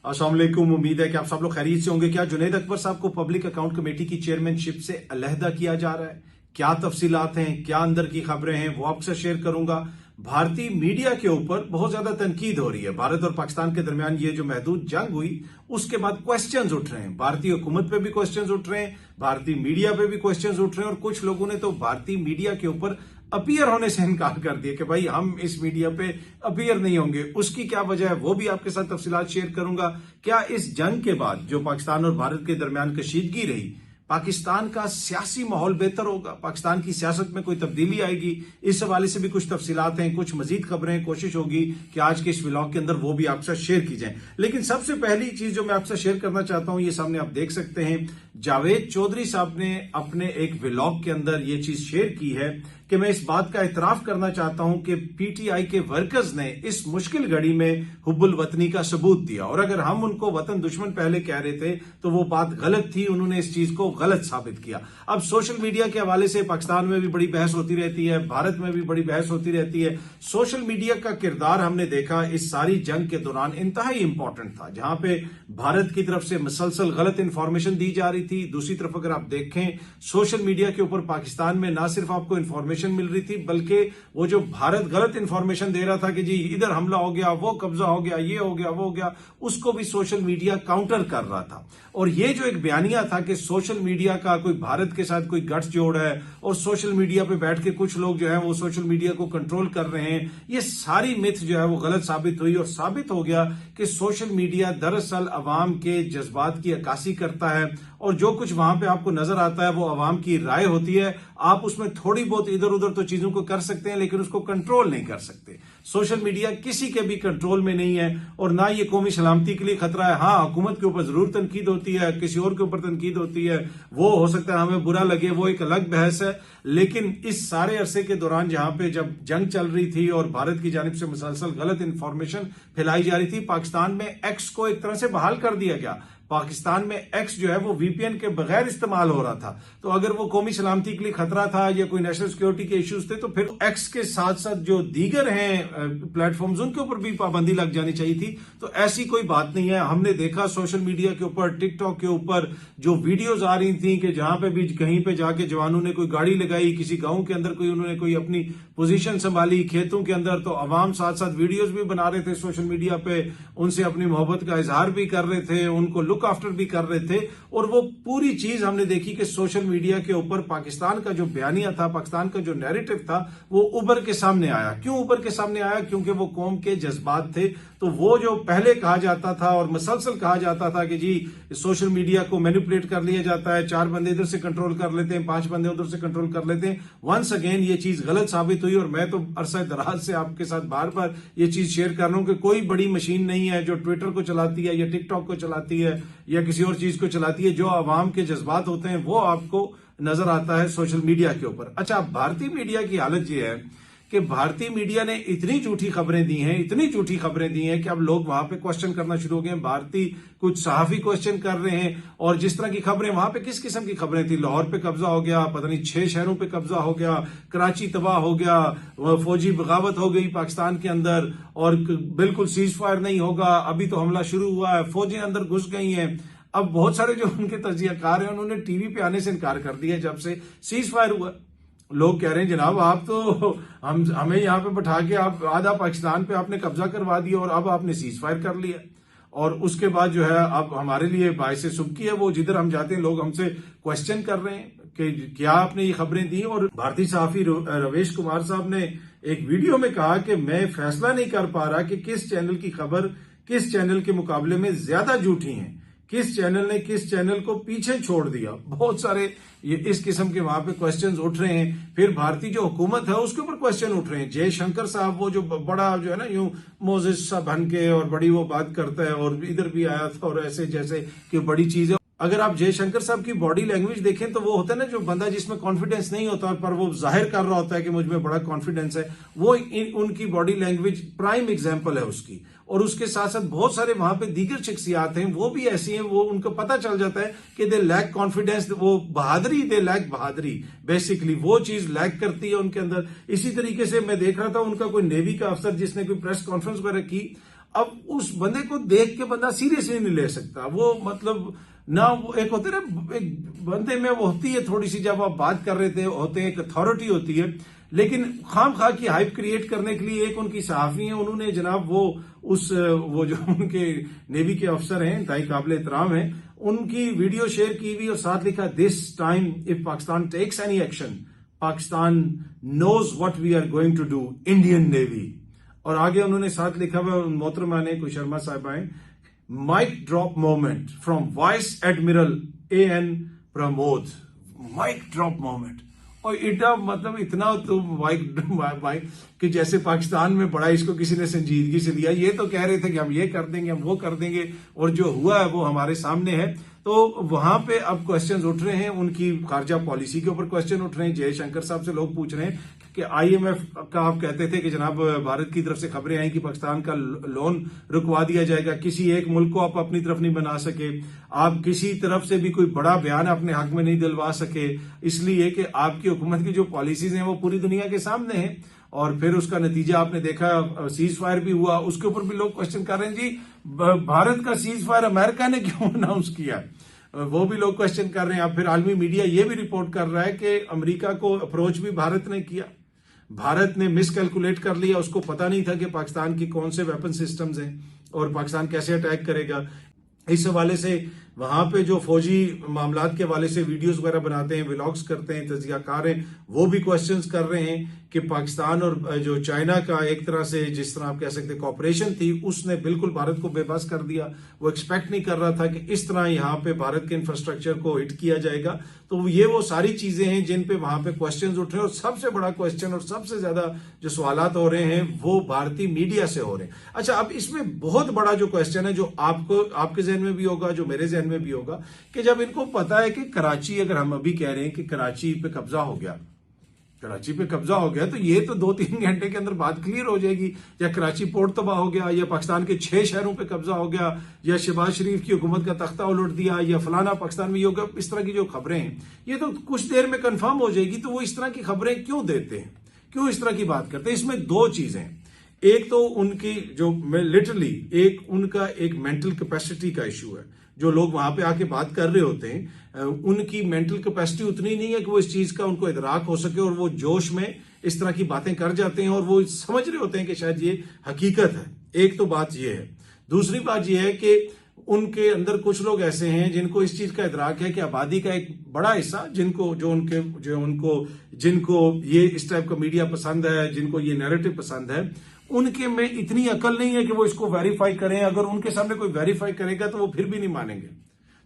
अस्सलाम वालेकुम। उम्मीद है कि आप सब लोग खैरियत से होंगे। क्या जुनैद अकबर साहब को पब्लिक अकाउंट कमेटी की चेयरमैनशिप से अलहदा किया जा रहा है? क्या तफसीलात हैं, क्या अंदर की खबरें हैं, वो आपसे शेयर करूंगा। भारतीय मीडिया के ऊपर बहुत ज्यादा तनकीद हो रही है। भारत और पाकिस्तान के दरमियान ये जो महदूद जंग हुई उसके बाद क्वेश्चंस उठ रहे हैं। भारतीय हुकूमत पे भी क्वेश्चंस उठ रहे हैं, भारतीय मीडिया पे भी क्वेश्चंस उठ रहे हैं और कुछ लोगों ने तो भारतीय मीडिया के ऊपर अपीयर होने से इनकार कर दिया कि भाई हम इस मीडिया पे अपीयर नहीं होंगे। उसकी क्या वजह है वो भी आपके साथ तफसीलात शेयर करूंगा। क्या इस जंग के बाद जो पाकिस्तान और भारत के दरमियान कशीदगी रही, पाकिस्तान का सियासी माहौल बेहतर होगा, पाकिस्तान की सियासत में कोई तब्दीली आएगी? इस हवाले से भी कुछ तफसीलात हैं, कुछ मजीद खबरें। कोशिश होगी कि आज के इस व्लॉग के अंदर वो भी आपसे शेयर की जाए। लेकिन सबसे पहली चीज जो मैं आपसे शेयर करना चाहता हूं, ये सामने आप देख सकते हैं, जावेद चौधरी साहब ने अपने एक व्लॉग के अंदर ये चीज शेयर की है कि मैं इस बात का इतराफ करना चाहता हूं कि पीटीआई के वर्कर्स ने इस मुश्किल घड़ी में हुब्बुल वतनी का सबूत दिया और अगर हम उनको वतन दुश्मन पहले कह रहे थे तो वो बात गलत थी, उन्होंने इस चीज को गलत साबित किया। अब सोशल मीडिया के हवाले से पाकिस्तान में भी बड़ी बहस होती रहती है, भारत में भी बड़ी बहस होती रहती है। सोशल मीडिया का किरदार हमने देखा इस सारी जंग के दौरान इंतहाई इंपॉर्टेंट था, जहां पे भारत की तरफ से मुसलसल गलत इंफॉर्मेशन दी जा रही थी। दूसरी तरफ अगर आप देखें सोशल मीडिया के ऊपर पाकिस्तान में ना सिर्फ आपको इंफॉर्मेशन मिल रही थी बल्कि वो जो भारत गलत इंफॉर्मेशन दे रहा था कि जी इधर हमला हो गया, वो कब्जा हो गया, ये हो गया, वो हो गया, उसको भी सोशल मीडिया काउंटर कर रहा था। और ये जो एक बयानिया था कि सोशल मीडिया का कोई भारत के साथ कोई गठजोड़ है और सोशल मीडिया पे बैठ के कुछ लोग जो है वो सोशल मीडिया को कंट्रोल कर रहे हैं, ये सारी मिथ जो है वो गलत साबित हुई और साबित हो गया कि सोशल मीडिया दरअसल अवाम के जज्बात की अक्कासी करता है और जो कुछ वहां पे आपको नजर आता है वो अवाम की राय होती है। आप उसमें थोड़ी बहुत इधर उधर तो चीजों को कर सकते हैं लेकिन उसको कंट्रोल नहीं कर सकते। सोशल मीडिया किसी के भी कंट्रोल में नहीं है और ना ये कौमी सलामती के लिए खतरा है। हाँ, हुकूमत के ऊपर जरूर तनकीद होती है, किसी और के ऊपर तनकीद होती है, वो हो सकता है हमें बुरा लगे, वो एक अलग बहस है। लेकिन इस सारे अरसे के दौरान जहां पे जब जंग चल रही थी और भारत की जानिब से मुसलसल गलत इंफॉर्मेशन फैलाई जा रही थी, पाकिस्तान में एक्स को एक तरह से बहाल कर दिया गया। पाकिस्तान में एक्स जो है वो वीपीएन के बगैर इस्तेमाल हो रहा था। तो अगर वो कौमी सलामती के लिए खतरा था या कोई नेशनल सिक्योरिटी के इश्यूज थे तो फिर एक्स के साथ साथ जो दीगर हैं प्लेटफॉर्म्स उनके ऊपर भी पाबंदी लग जानी चाहिए थी। तो ऐसी कोई बात नहीं है। हमने देखा सोशल मीडिया के ऊपर, टिकटॉक के ऊपर जो वीडियोज आ रही थी कि जहां पे भी कहीं पे जाके जवानों ने कोई गाड़ी लगाई, किसी गांव के अंदर कोई उन्होंने कोई अपनी पोजीशन संभाली खेतों के अंदर, तो अवाम साथ साथ वीडियोज भी बना रहे थे सोशल मीडिया पे, उनसे अपनी मोहब्बत का इजहार भी कर रहे थे, उनको लुक आफ्टर भी कर रहे थे। और वो पूरी चीज हमने देखी कि सोशल मीडिया के ऊपर पाकिस्तान का जो बयानिया था, पाकिस्तान का जो नैरेटिव था, वो उभर के सामने आया। क्यों उभर के सामने आया? क्योंकि वो कौम के जज्बात थे। तो वो जो पहले कहा जाता था और मुसलसल कहा जाता था कि जी सोशल मीडिया को मैनिपुलेट कर लिया जाता है, 4 बंदे इधर से कंट्रोल कर लेते हैं, 5 बंदे उधर से कंट्रोल कर लेते हैं, वंस अगेन ये चीज गलत साबित हुई। और मैं तो अरसा दराज से आपके साथ बार बार ये चीज शेयर कर रहा हूं कि कोई बड़ी मशीन नहीं है जो ट्विटर को चलाती है या टिकटॉक को चलाती है या किसी और चीज को चलाती है। जो अवाम के जज्बात होते हैं वो आपको नजर आता है सोशल मीडिया के ऊपर। अच्छा, भारतीय मीडिया की हालत ये है कि भारतीय मीडिया ने इतनी झूठी खबरें दी हैं, इतनी झूठी खबरें दी हैं कि अब लोग वहां पे क्वेश्चन करना शुरू हो गए। भारतीय कुछ सहाफी क्वेश्चन कर रहे हैं और जिस तरह की खबरें वहां पे, किस किस्म की खबरें थी, लाहौर पे कब्जा हो गया, पता नहीं 6 शहरों पे कब्जा हो गया, कराची तबाह हो गया, फौजी बगावत हो गई पाकिस्तान के अंदर और बिल्कुल सीज फायर नहीं होगा, अभी तो हमला शुरू हुआ है, फौजें अंदर घुस गई हैं। अब बहुत सारे जो उनके तजियाकार हैं उन्होंने टीवी पे आने से इनकार कर दिया जब से सीज फायर हुआ। लोग कह रहे हैं जनाब आप तो हमें यहां पे बैठा के आप आधा पाकिस्तान पे आपने कब्जा करवा दिया और अब आपने सीज फायर कर लिया और उसके बाद जो है अब हमारे लिए बायसे सुबकी है, वो जिधर हम जाते हैं लोग हमसे क्वेश्चन कर रहे हैं कि क्या आपने ये खबरें दी। और भारतीय सहाफी रवेश कुमार साहब ने एक वीडियो में कहा कि मैं फैसला नहीं कर पा रहा कि किस चैनल की खबर किस चैनल के मुकाबले में ज्यादा झूठी है, किस चैनल ने किस चैनल को पीछे छोड़ दिया। बहुत सारे ये इस किस्म के वहां पे क्वेश्चंस उठ रहे हैं। फिर भारतीय जो हुकूमत है उसके ऊपर क्वेश्चन उठ रहे हैं। जयशंकर साहब वो जो बड़ा जो है ना यूं मोजिस सा बन के और बड़ी वो बात करता है और इधर भी आया था और ऐसे जैसे कि बड़ी चीज है। अगर आप जयशंकर साहब की बॉडी लैंग्वेज देखें तो वो होता है ना जो बंदा जिसमें कॉन्फिडेंस नहीं होता पर वो जाहिर कर रहा होता है कि मुझ में बड़ा कॉन्फिडेंस है, वो उनकी बॉडी लैंग्वेज प्राइम एग्जांपल है उसकी। और उसके साथ साथ बहुत सारे वहां पे दीगर शख्सियात हैं वो भी ऐसी हैं, वो उनको पता चल जाता है कि दे लैक कॉन्फिडेंस, वो बहादुरी, दे लैक बहादुरी, बेसिकली वो चीज लैक करती है उनके अंदर। इसी तरीके से मैं देख रहा था उनका कोई नेवी का अफसर जिसने कोई प्रेस कॉन्फ्रेंस वगैरह की, अब उस बंदे को देख के बंदा सीरियसली नहीं ले सकता। वो मतलब ना, वो एक होते ना, एक बंदे में वो होती है थोड़ी सी, जब आप बात कर रहे थे होते हैं, एक अथॉरिटी होती है, लेकिन खाम खा की हाइप क्रिएट करने के लिए एक उनकी सहाफी है, उन्होंने जनाब वो जो उनके नेवी के अफसर हैं, इंतहाई काबिल एहतराम है, उनकी वीडियो शेयर की हुई और साथ लिखा, this time if Pakistan takes any action, Pakistan knows what we are going to do, Indian navy. और आगे उन्होंने साथ लिखा हुआ, मोहतरमा ने कोई शर्मा साहब आए, mic drop moment from vice admiral AN Pramod, mic drop moment. और इटा मतलब इतना तो माइक कि जैसे पाकिस्तान में बड़ा इसको किसी ने संजीदगी से लिया। ये तो कह रहे थे कि हम ये कर देंगे, हम वो कर देंगे, और जो हुआ है वो हमारे सामने है। तो वहां पे अब क्वेश्चंस उठ रहे हैं, उनकी खारजा पॉलिसी के ऊपर क्वेश्चन उठ रहे हैं। जयशंकर साहब से लोग पूछ रहे हैं कि IMF का आप कहते थे कि जनाब भारत की तरफ से खबरें आई कि पाकिस्तान का लोन रुकवा दिया जाएगा, किसी एक मुल्क को आप अपनी तरफ नहीं बना सके, आप किसी तरफ से भी कोई बड़ा बयान अपने हक में नहीं दिलवा सके, इसलिए कि आपकी हुकूमत की जो पॉलिसीज हैं वो पूरी दुनिया के सामने हैं। और फिर उसका नतीजा आपने देखा, सीज फायर भी हुआ, उसके ऊपर भी लोग क्वेश्चन कर रहे हैं, जी भारत का सीज फायर अमेरिका ने क्यों अनाउंस किया, वो भी लोग क्वेश्चन कर रहे हैं। अब फिर आलमी मीडिया ये भी रिपोर्ट कर रहा है कि अमेरिका को अप्रोच भी भारत ने किया, भारत ने मिसकैलकुलेट कर लिया, उसको पता नहीं था कि पाकिस्तान की कौन से वेपन सिस्टम्स हैं और पाकिस्तान कैसे अटैक करेगा। इस हवाले से वहां पे जो फौजी मामलात के हवाले से वीडियोस वगैरह बनाते हैं, व्लॉग्स करते हैं, तजियाकार हैं, वो भी क्वेश्चंस कर रहे हैं कि पाकिस्तान और जो चाइना का एक तरह से, जिस तरह आप कह सकते हैं कॉपरेशन थी, उसने बिल्कुल भारत को बेबस कर दिया। वो एक्सपेक्ट नहीं कर रहा था कि इस तरह यहाँ पे भारत के इंफ्रास्ट्रक्चर को हिट किया जाएगा। तो ये वो सारी चीजें हैं जिन पे वहां पे क्वेश्चंस उठ रहे हैं। और सबसे बड़ा क्वेश्चन और सबसे ज्यादा जो सवालात हो रहे हैं वो भारतीय मीडिया से हो रहे हैं। अच्छा, अब इसमें बहुत बड़ा जो क्वेश्चन है, जो आपको, आपके जहन में भी होगा, जो मेरे जहन में भी होगा, कि जब इनको पता है कि कराची, अगर हम अभी कह रहे हैं कि कराची पे कब्जा हो गया, कराची पे कब्जा हो गया, तो ये तो 2-3 घंटे के अंदर बात क्लियर हो जाएगी। या कराची पोर्ट तबाह हो गया, या पाकिस्तान के 6 शहरों पे कब्जा हो गया, या शहबाज शरीफ की हुकूमत का तख्ता उलट दिया, या फलाना पाकिस्तान में ये हो गया। इस तरह की जो खबरें हैं ये तो कुछ देर में कंफर्म हो जाएगी। तो वो इस तरह की खबरें क्यों देते हैं, क्यों इस तरह की बात करते हैं? इसमें 2 चीजें, एक तो उनकी जो लिटरली एक उनका एक मेंटल कैपेसिटी का इश्यू है। जो लोग वहां पे आके बात कर रहे होते हैं, उनकी मेंटल कैपेसिटी उतनी नहीं है कि वो इस चीज का उनको इदराक हो सके, और वो जोश में इस तरह की बातें कर जाते हैं और वो समझ रहे होते हैं कि शायद ये हकीकत है। एक तो बात ये है। दूसरी बात ये है कि उनके अंदर कुछ लोग ऐसे हैं जिनको इस चीज का इदराक है कि आबादी का एक बड़ा हिस्सा, जिनको ये इस टाइप का मीडिया पसंद है, जिनको ये नैरेटिव पसंद है, उनके में इतनी अकल नहीं है कि वो इसको वेरीफाई करें। अगर उनके सामने कोई वेरीफाई करेगा तो वो फिर भी नहीं मानेंगे।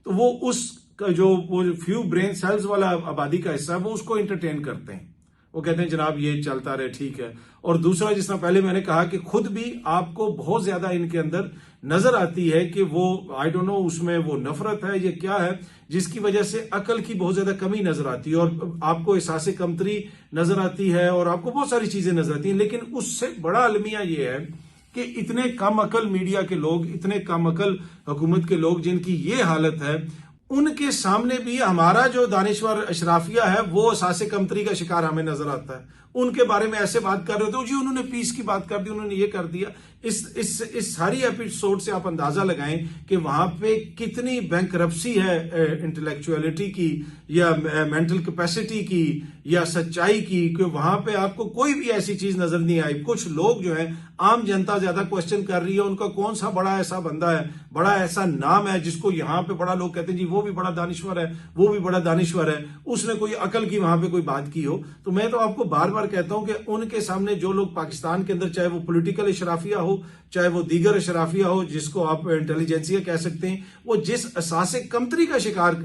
तो वो वो फ्यू ब्रेन सेल्स वाला आबादी का हिस्सा है, वो उसको एंटरटेन करते हैं। वो कहते हैं जनाब ये चलता रहे, ठीक है। और दूसरा, जिस तरह पहले मैंने कहा कि खुद भी आपको बहुत ज्यादा इनके अंदर नजर आती है कि वो आई डोंट नो उसमें वो नफरत है या क्या है, जिसकी वजह से अकल की बहुत ज्यादा कमी नजर आती है, और आपको एहसास कमतरी नजर आती है, और आपको बहुत सारी चीजें नजर आती हैं। लेकिन उससे बड़ा अलमिया ये है कि इतने कम अकल मीडिया के लोग, इतने कम अकल हुकूमत के लोग जिनकी ये हालत है, उनके सामने भी हमारा जो दानिश्वर अशराफिया है वो एहसास कमतरी का शिकार हमें नजर आता है। उनके बारे में ऐसे बात कर रहे हो तो जी उन्होंने पीस की बात कर दी, उन्होंने ये कर दिया। इस सारी एपिसोड से आप अंदाजा लगाएं कि वहां पे कितनी बैंकरप्सी है इंटेलेक्चुअलिटी की, या मेंटल कैपेसिटी की, या सच्चाई की, कि वहां पे आपको कोई भी ऐसी चीज नजर नहीं आई। कुछ लोग जो है, आम जनता ज्यादा क्वेश्चन कर रही है, उनका कौन सा बड़ा ऐसा बंदा है, बड़ा ऐसा नाम है जिसको यहाँ पे बड़ा लोग कहते हैं जी वो भी बड़ा दानिश्वर है, वो भी बड़ा दानिश्वर है, उसने कोई अकल की वहां पे कोई बात की हो। तो मैं तो आपको बार बार कहता हूं कि उनके सामने जो लोग पाकिस्तान के अंदर, चाहे वो पॉलिटिकल अशराफिया हो, चाहे वो दीगर अशराफिया हो, जिसको आप इंटेलिजेंसिया कह सकते हैं, वो जिस एहसास कमतरी का शिकार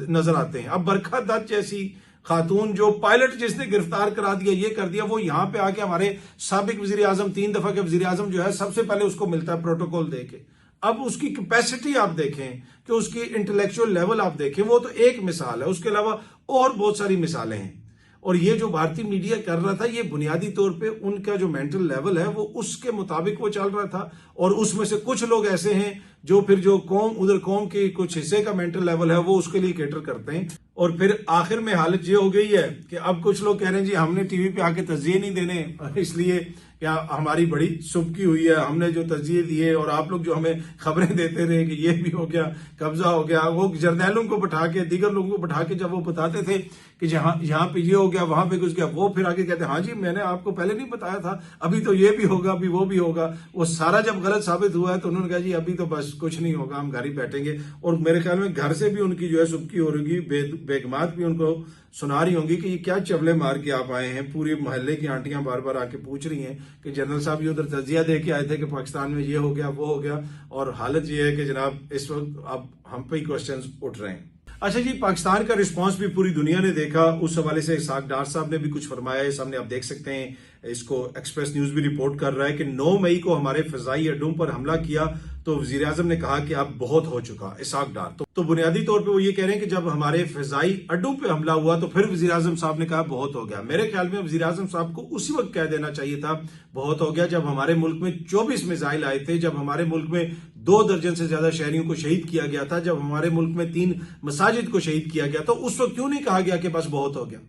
नजर आते हैं। अब बरखा दत्त जैसी खातून, जो पायलट जिसने गिरफ्तार करा दिया, ये कर दिया, वो यहां पे आके हमारे साबिक वजीर आजम, 3 दफा के वजीर आजम जो है, सबसे पहले उसको मिलता है प्रोटोकॉल देके। अब उसकी कैपेसिटी आप देखें कि उसकी इंटेलेक्चुअल लेवल आप देखें, वो तो एक मिसाल है, उसके अलावा और बहुत सारी मिसालें हैं। और ये जो भारतीय मीडिया कर रहा था, ये बुनियादी तौर पे उनका जो मेंटल लेवल है वो उसके मुताबिक वो चल रहा था। और उसमें से कुछ लोग ऐसे हैं जो फिर जो कौम के कुछ हिस्से का मेंटल लेवल है वो उसके लिए कैटर करते हैं। और फिर आखिर में हालत ये हो गई है कि अब कुछ लोग कह रहे हैं जी हमने टीवी पे आके तज़िये नहीं देने, इसलिए क्या हमारी बड़ी सुबकी हुई है, हमने जो तरजीह दी है और आप लोग जो हमें खबरें देते रहे कि ये भी हो गया, कब्जा हो गया, वो जर्नैलों को बैठा के, दीगर लोगों को बैठा के जब वो बताते थे कि जहां यहाँ पे ये हो गया, वहां पे कुछ गया, वो फिर आगे कहते हाँ जी मैंने आपको पहले नहीं बताया था, अभी तो ये भी होगा, अभी वो भी होगा। वो सारा जब गलत साबित हुआ है तो उन्होंने कहा जी अभी तो बस कुछ नहीं होगा, हम घर ही बैठेंगे। और मेरे ख्याल में घर से भी उनकी जो है सुबकी हो रही, बेगमात भी उनको सुना रही होंगी कि ये क्या चवले मार के आप आए हैं। पूरी मोहल्ले की आंटियां बार बार आके पूछ रही हैं कि जनरल साहब ये उधर तजिया दे के आए थे कि पाकिस्तान में ये हो गया, वो हो गया, और हालत ये है कि जनाब इस वक्त अब हम पे ही क्वेश्चंस उठ रहे हैं। अच्छा जी, पाकिस्तान का रिस्पांस भी पूरी दुनिया ने देखा। उस हवाले से इसाक डार साहब ने भी कुछ फरमाया है, सामने आप देख सकते हैं। इसको एक्सप्रेस न्यूज भी रिपोर्ट कर रहा है कि 9 मई को हमारे फिजाई अड्डों पर हमला किया तो वजीर आजम ने कहा कि अब बहुत हो चुका। इसाक डार तो बुनियादी तौर पे वो ये कह रहे हैं कि जब हमारे फिजाई अड्डों पे हमला हुआ तो फिर वजीर आजम साहब ने कहा बहुत हो गया। मेरे ख्याल में वजीर आजम साहब को उसी वक्त कह देना चाहिए था बहुत हो गया, जब हमारे मुल्क में 24 मिसाइल आए थे, जब हमारे मुल्क में 2 दर्जन से ज्यादा शहरियों को शहीद किया गया था, जब हमारे मुल्क में 3 मसाजिद को शहीद किया गया। तो उस वक्त क्यों नहीं कहा गया कि बस बहुत हो गया?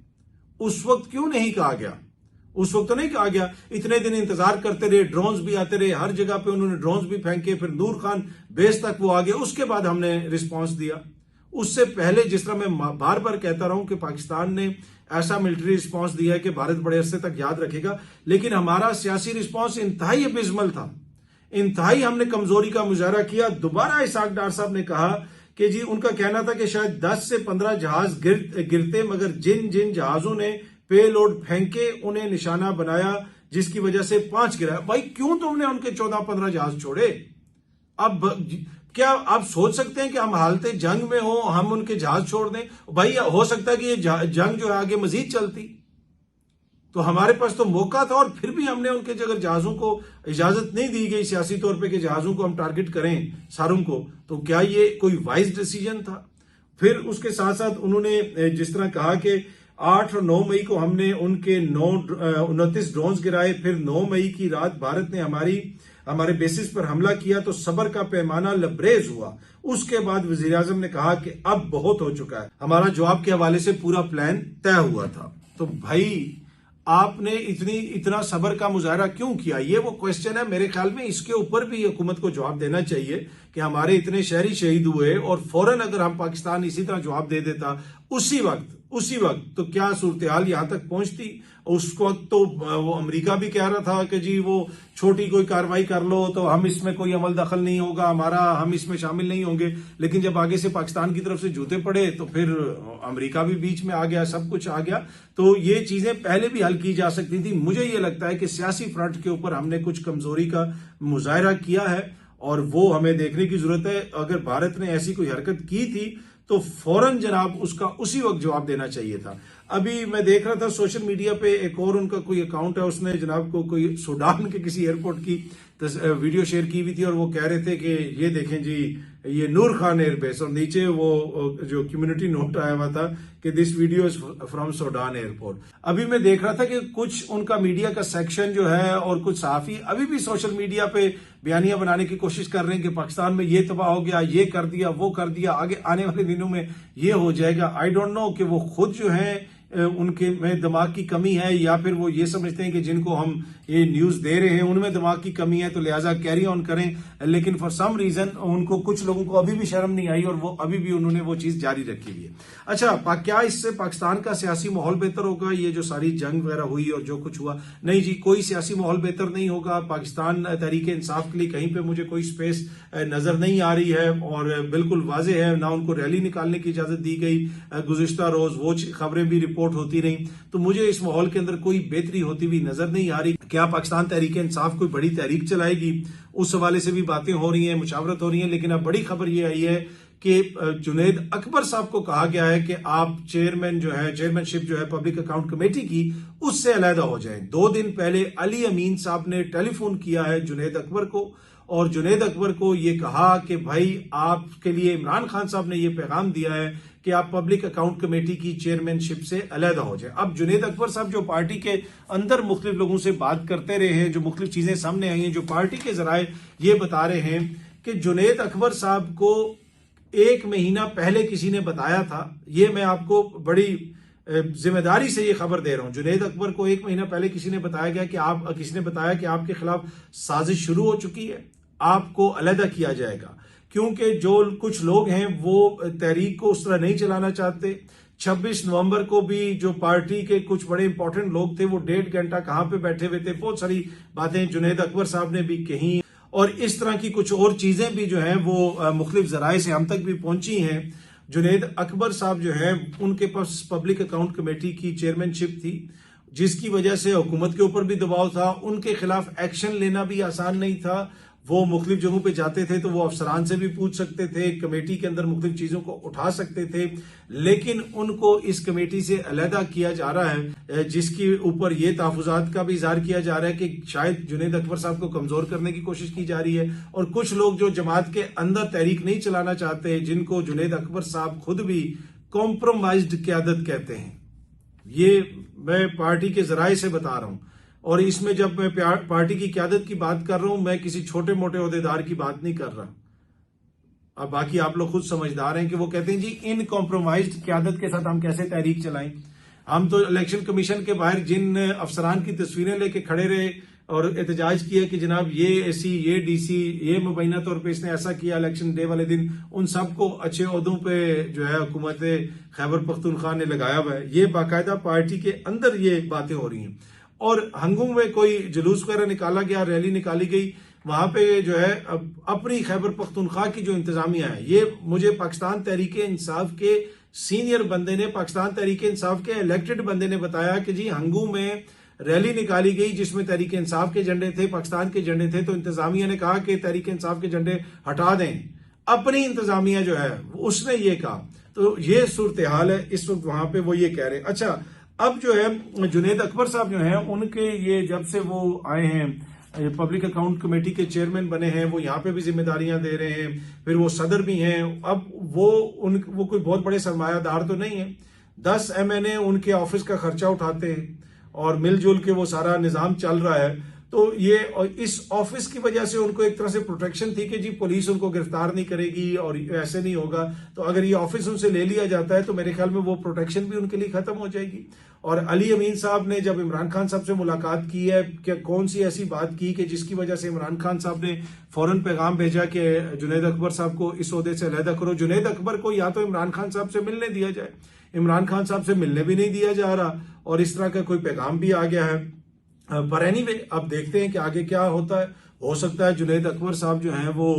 उस वक्त क्यों नहीं कहा गया? उस वक्त तो नहीं कहा गया। इतने दिन इंतजार करते रहे, ड्रोन्स भी आते रहे, हर जगह पे उन्होंने ड्रोन्स भी फेंके, फिर नूर खान बेस तक वो आ गए, उसके बाद हमने रिस्पांस दिया। उससे पहले जिस तरह मैं बार बार कहता रहा हूं कि पाकिस्तान ने ऐसा मिलिट्री रिस्पांस दिया है कि भारत बड़े अरसे तक याद रखेगा, लेकिन हमारा सियासी रिस्पांस इंतहाई अबिस्मल था। इंतहाई हमने कमजोरी का मुजाहरा किया। दोबारा इसाक डार साहब ने कहा कि जी उनका कहना था कि शायद 10 से 15 जहाज गिरते, मगर जिन जिन जहाजों ने पेलोड फेंके उन्हें निशाना बनाया, जिसकी वजह से 5 गिरा। भाई क्यों तुमने उनके 14-15 जहाज छोड़े? अब क्या आप सोच सकते हैं कि हम हालते जंग में हो, हम उनके जहाज छोड़ दें? भाई हो सकता है कि ये जंग जो है आगे मजीद चलती, तो हमारे पास तो मौका था, और फिर भी हमने उनके अगर जहाजों को इजाजत नहीं दी गई सियासी तौर पे कि जहाजों को हम टारगेट करें सारों को, तो क्या ये कोई वाइज डिसीजन था? फिर उसके साथ साथ उन्होंने जिस तरह कहा कि 8 और 9 मई को हमने उनके 29 ड्रोन गिराए, फिर 9 मई की रात भारत ने हमारे बेसिस पर हमला किया तो सबर का पैमाना लबरेज हुआ। उसके बाद वजीर आजम ने कहा कि अब बहुत हो चुका है। हमारा जवाब के हवाले से पूरा प्लान तय हुआ था। तो भाई आपने इतना सबर का मुजाहरा क्यों किया? ये वो क्वेश्चन है। मेरे ख्याल में इसके ऊपर भी हुकूमत को जवाब देना चाहिए कि हमारे इतने शहरी शहीद हुए, और फौरन अगर हम पाकिस्तान इसी तरह जवाब दे देता उसी वक्त तो क्या सूरत हाल यहां तक पहुंचती? उस वक्त तो वो अमेरिका भी कह रहा था कि जी वो छोटी कोई कार्रवाई कर लो तो हम इसमें कोई अमल दखल नहीं होगा हमारा, हम इसमें शामिल नहीं होंगे। लेकिन जब आगे से पाकिस्तान की तरफ से जूते पड़े तो फिर अमेरिका भी बीच में आ गया, सब कुछ आ गया। तो ये चीजें पहले भी हल की जा सकती थी। मुझे ये लगता है कि सियासी फ्रंट के ऊपर हमने कुछ कमजोरी का मुजाहरा किया है, और वो हमें देखने की जरूरत है। अगर भारत ने ऐसी कोई हरकत की थी तो फौरन जनाब उसका उसी वक्त जवाब देना चाहिए था। अभी मैं देख रहा था सोशल मीडिया पे एक और उनका कोई अकाउंट है, उसने जनाब को कोई सूडान के किसी एयरपोर्ट की वीडियो शेयर की हुई थी, और वो कह रहे थे कि ये देखें जी ये नूर खान एयरबेस, और नीचे वो जो कम्युनिटी नोट आया हुआ था कि this video is from Sudan airport. अभी मैं देख रहा था कि कुछ उनका मीडिया का सेक्शन जो है और कुछ सहाफी अभी भी सोशल मीडिया पे बयानियां बनाने की कोशिश कर रहे हैं कि पाकिस्तान में ये तबाह हो गया, ये कर दिया, वो कर दिया, आगे आने वाले दिनों में ये हो जाएगा। आई डोंट नो कि वो खुद जो है उनके में दिमाग की कमी है, या फिर वो ये समझते हैं कि जिनको हम ये न्यूज दे रहे हैं उनमें दिमाग की कमी है, तो लिहाजा कैरी ऑन करें। लेकिन फॉर सम रीजन उनको, कुछ लोगों को अभी भी शर्म नहीं आई, और वो अभी भी उन्होंने वो चीज जारी रखी हुई है। अच्छा, क्या इससे पाकिस्तान का सियासी माहौल बेहतर होगा? ये जो सारी जंग वगैरह हुई और जो कुछ हुआ, नहीं जी, कोई सियासी माहौल बेहतर नहीं होगा। पाकिस्तान तहरीक इंसाफ के लिए कहीं पे मुझे कोई स्पेस नजर नहीं आ रही है, और बिल्कुल वाजे है, ना उनको रैली निकालने की इजाजत दी गई गुज़िश्ता रोज, वो खबरें भी रिपोर्ट होती रही। तो मुझे इस माहौल के अंदर कोई बेहतरी होती हुई नजर नहीं आ रही। क्या पाकिस्तान तहरीक इंसाफ कोई बड़ी तहरीक चलाएगी? उस हवाले से भी बातें हो रही हैं, मुशावरत हो रही है। लेकिन अब बड़ी खबर यह आई है कि जुनैद अकबर साहब को कहा गया है कि आप चेयरमैनशिप जो है पब्लिक अकाउंट कमेटी की, उससे अलहदा हो जाएं। 2 दिन पहले अली अमीन साहब ने टेलीफोन किया है जुनैद अकबर को, और जुनैद अकबर को ये कहा कि भाई आपके लिए इमरान खान साहब ने यह पैगाम दिया है कि आप पब्लिक अकाउंट कमेटी की चेयरमैनशिप से अलहदा हो जाए। अब जुनैद अकबर साहब जो पार्टी के अंदर मुख्तलिफ लोगों से बात करते रहे हैं, जो मुख्तलिफ चीजें सामने आई हैं, जो पार्टी के जराए ये बता रहे हैं कि जुनैद अकबर साहब को 1 महीना पहले किसी ने बताया था। ये मैं आपको बड़ी जिम्मेदारी से ये खबर दे रहा हूं। जुनैद अकबर को 1 महीना पहले किसी ने बताया कि आपके खिलाफ साजिश शुरू हो चुकी है, आपको अलहदा किया जाएगा, क्योंकि जो कुछ लोग हैं वो तहरीक को उस तरह नहीं चलाना चाहते। 26 नवंबर को भी जो पार्टी के कुछ बड़े इंपॉर्टेंट लोग थे वो 1.5 घंटा कहां पे बैठे हुए थे, बहुत सारी बातें जुनैद अकबर साहब ने भी कही, और इस तरह की कुछ और चीजें भी जो है वो मुख्तलिफ जराए से हम तक भी पहुंची हैं। जुनैद अकबर साहब जो है उनके पास पब्लिक अकाउंट कमेटी की चेयरमैनशिप थी, जिसकी वजह से हुकूमत के ऊपर भी दबाव था, उनके खिलाफ एक्शन लेना भी आसान नहीं था। वो मुख्तलिफ जगहों पे जाते थे तो वो अफसरान से भी पूछ सकते थे, कमेटी के अंदर मुख्तलिफ चीजों को उठा सकते थे, लेकिन उनको इस कमेटी से अलहदा किया जा रहा है, जिसके ऊपर ये तहफुजात का भी इजहार किया जा रहा है कि शायद जुनैद अकबर साहब को कमजोर करने की कोशिश की जा रही है। और कुछ लोग जो जमात के अंदर तहरीक नहीं चलाना चाहते, जिनको जुनैद अकबर साहब खुद भी कॉम्प्रोमाइज्ड क्यादत कहते हैं, ये मैं पार्टी के जराए से बता रहा हूं। और इसमें जब मैं पार्टी की क्यादत की बात कर रहा हूं, मैं किसी छोटे मोटे ओहदेदार की बात नहीं कर रहा। अब बाकी आप लोग खुद समझदार हैं कि वो कहते हैं जी इन कॉम्प्रोमाइज्ड क्यादत के साथ हम कैसे तहरीक चलाएं। हम तो इलेक्शन कमीशन के बाहर जिन अफसरान की तस्वीरें लेके खड़े रहे और एहतजाज किया कि जनाब ये एसी, ये डीसी, ये मुबैना तौर पे इसने ऐसा किया इलेक्शन डे वाले दिन, उन सबको अच्छे ओहदों पे जो है हुकूमत खैबर पख्तूनख्वा ने लगाया हुआ है। ये बाकायदा पार्टी के अंदर ये बातें हो रही हैं। और हंगू में कोई जुलूस वगैरह निकाला गया, रैली निकाली गई, वहां पे जो है अपनी खैबर पख्तूनख्वा की जो इंतजामिया है, ये मुझे पाकिस्तान तहरीक इंसाफ के सीनियर बंदे ने, पाकिस्तान तहरीक इंसाफ के इलेक्टेड बंदे ने बताया कि जी हंगू में रैली निकाली गई जिसमें तहरीक इंसाफ के झंडे थे, पाकिस्तान के झंडे थे, तो इंतजामिया ने कहा कि तहरीक इंसाफ के झंडे हटा दें। अपनी इंतजामिया जो है उसने ये कहा। तो ये सूरत हाल है इस वक्त वहां पे, वो ये कह रहे हैं। अच्छा, अब जो है जुनैद अकबर साहब जो हैं उनके ये जब से वो आए हैं पब्लिक अकाउंट कमेटी के चेयरमैन बने हैं, वो यहाँ पे भी जिम्मेदारियां दे रहे हैं, फिर वो सदर भी हैं। अब वो कोई बहुत बड़े सरमायादार तो नहीं है, 10 MNA उनके ऑफिस का खर्चा उठाते हैं और मिलजुल के वो सारा निजाम चल रहा है। तो ये इस ऑफिस की वजह से उनको एक तरह से प्रोटेक्शन थी कि जी पुलिस उनको गिरफ्तार नहीं करेगी और ऐसे नहीं होगा। तो अगर ये ऑफिस उनसे ले लिया जाता है तो मेरे ख्याल में वो प्रोटेक्शन भी उनके लिए खत्म हो जाएगी। और अली अमीन साहब ने जब इमरान खान साहब से मुलाकात की है, क्या कौन सी ऐसी बात की कि जिसकी वजह से इमरान खान साहब ने फौरन पैगाम भेजा कि जुनैद अकबर साहब को इस ओहदे से अलहदा करो। जुनैद अकबर को या तो इमरान खान साहब से मिलने दिया जाए, इमरान खान साहब से मिलने भी नहीं दिया जा रहा, और इस तरह का कोई पैगाम भी आ गया है। पर एनीवे अब देखते हैं कि आगे क्या होता है। हो सकता है जुनैद अकबर साहब जो हैं वो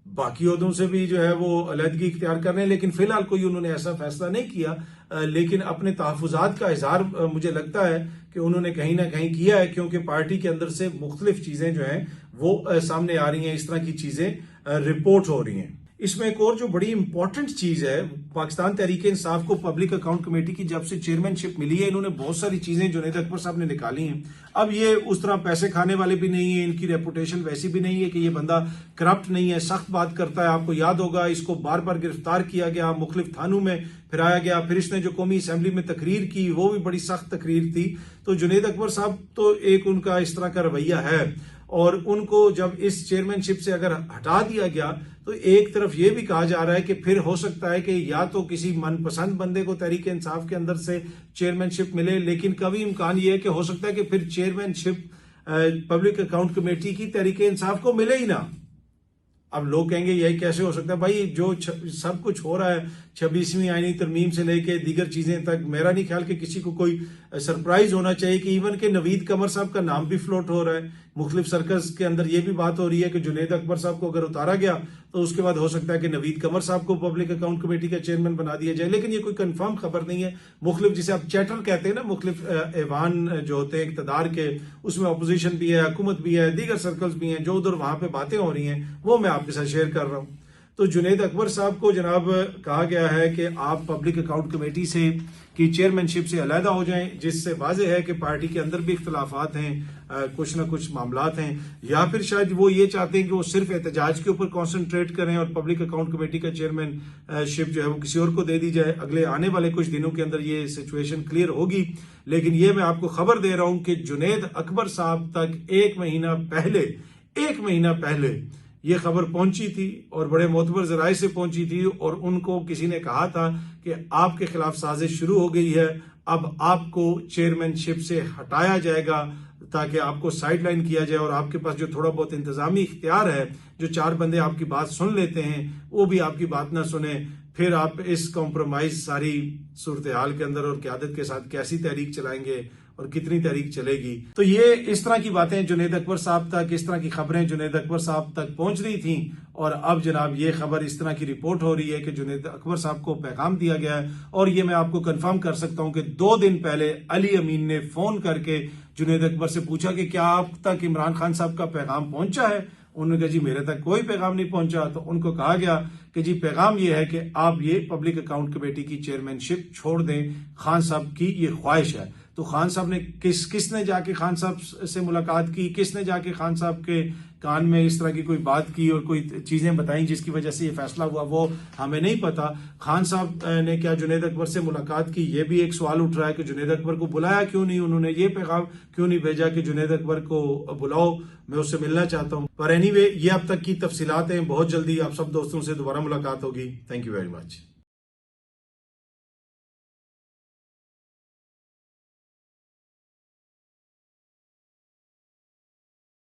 बाकी ओहदों से भी जो है वो अलहदगी इख्तियार कर रहे हैं, लेकिन फिलहाल कोई उन्होंने ऐसा फैसला नहीं किया। लेकिन अपने तहफुजात का इजहार मुझे लगता है कि उन्होंने कहीं ना कहीं किया है, क्योंकि पार्टी के अंदर से मुख्तलिफ चीजें जो हैं वो सामने आ रही हैं, इस तरह की चीजें रिपोर्ट हो रही हैं। इसमें एक और जो बड़ी इंपॉर्टेंट चीज है, पाकिस्तान तहरीक इंसाफ को पब्लिक अकाउंट कमेटी की जब से चेयरमैनशिप मिली है, इन्होंने बहुत सारी चीजें जुनैद अकबर साहब ने निकाली हैं। अब ये उस तरह पैसे खाने वाले भी नहीं है, इनकी रेपुटेशन वैसी भी नहीं है कि ये बंदा करप्ट नहीं है, सख्त बात करता है। आपको याद होगा इसको बार बार गिरफ्तार किया गया, मुख्तलिफ थानों में फिराया गया, फिर इसने जो कौमी असेंबली में तकरीर की वो भी बड़ी सख्त तकरीर थी। तो जुनैद अकबर साहब तो एक उनका इस तरह का रवैया है, और उनको जब इस चेयरमैनशिप से अगर हटा दिया गया तो एक तरफ ये भी कहा जा रहा है कि फिर हो सकता है कि या तो किसी मनपसंद बंदे को तहरीक इंसाफ के अंदर से चेयरमैनशिप मिले, लेकिन कभी इम्कान ये है कि हो सकता है कि फिर चेयरमैनशिप पब्लिक अकाउंट कमेटी की तहरीक इंसाफ को मिले ही ना। अब लोग कहेंगे यही कैसे हो सकता है भाई, जो सब कुछ हो रहा है 26वीं आईनी तरमीम से लेके दीगर चीजें तक, मेरा नहीं ख्याल कि किसी को कोई सरप्राइज होना चाहिए कि इवन के नवीद कमर साहब का नाम भी फ्लोट हो रहा है। मुख्तलिफ सर्कल्स के अंदर ये भी बात हो रही है कि जुनैद अकबर साहब को अगर उतारा गया तो उसके बाद हो सकता है कि नवीद कमर साहब को पब्लिक अकाउंट कमेटी का चेयरमैन बना दिया जाए, लेकिन ये कोई कंफर्म खबर नहीं है। मुख्तलिफ जिसे आप चैटर कहते हैं ना, मुख्तलिफ ऐवान जो होते हैं इक़्तिदार के, उसमें अपोजिशन भी है, हुकूमत भी है, दीगर सर्कल्स भी हैं, जो उधर वहां पे बातें हो रही हैं वो मैं आपके साथ शेयर कर रहा हूं। तो जुनैद अकबर साहब को जनाब कहा गया है कि आप पब्लिक अकाउंट कमेटी से की चेयरमैनशिप से अलहदा हो जाएं, जिससे वाज़ेह है कि पार्टी के अंदर भी इख्तलाफात हैं, कुछ ना कुछ मामलात हैं, या फिर शायद वो ये चाहते हैं कि वो सिर्फ एहतजाज के ऊपर कॉन्सेंट्रेट करें और पब्लिक अकाउंट कमेटी का चेयरमैनशिप जो है वो किसी और को दे दी जाए। अगले आने वाले कुछ दिनों के अंदर ये सिचुएशन क्लियर होगी, लेकिन ये मैं आपको खबर दे रहा हूं कि जुनैद अकबर साहब तक एक महीना पहले ये खबर पहुंची थी और बड़े मोतबर जराए से पहुंची थी, और उनको किसी ने कहा था कि आपके खिलाफ साजिश शुरू हो गई है, अब आपको चेयरमैनशिप से हटाया जाएगा ताकि आपको साइडलाइन किया जाए और आपके पास जो थोड़ा बहुत इंतजामी इख्तियार है, जो 4 बंदे आपकी बात सुन लेते हैं वो भी आपकी बात ना सुने, फिर आप इस कॉम्प्रोमाइज सारी सूरत हाल के अंदर और क़यादत के साथ कैसी तहरीक चलाएंगे और कितनी तहरीक चलेगी। तो ये इस तरह की बातें जुनैद अकबर साहब तक, इस तरह की खबरें जुनैद अकबर साहब तक पहुंच रही थी और अब जनाब ये खबर इस तरह की रिपोर्ट हो रही है कि जुनैद अकबर साहब को पैगाम दिया गया है। और ये मैं आपको कंफर्म कर सकता हूं कि 2 दिन पहले अली अमीन ने फोन करके जुनैद अकबर से पूछा कि क्या आप तक इमरान खान साहब का पैगाम पहुंचा है। उन्होंने कहा जी मेरे तक कोई पैगाम नहीं पहुंचा। तो उनको कहा गया कि जी पैगाम ये है कि आप ये पब्लिक अकाउंट कमेटी की चेयरमैनशिप छोड़ दें, खान साहब की ये ख्वाहिश है। तो खान साहब ने किसने जाके खान साहब से मुलाकात की, किसने जाके खान साहब के कान में इस तरह की कोई बात की और कोई चीजें बताई जिसकी वजह से ये फैसला हुआ, वो हमें नहीं पता। खान साहब ने क्या जुनैद अकबर से मुलाकात की, ये भी एक सवाल उठ रहा है कि जुनैद अकबर को बुलाया क्यों नहीं, उन्होंने ये पैगाम क्यों नहीं भेजा कि जुनैद अकबर को बुलाओ, मैं उससे मिलना चाहता हूं। पर एनीवे ये अब तक की तफसीलात हैं। बहुत जल्दी आप सब दोस्तों से दोबारा मुलाकात होगी। Thank you very much.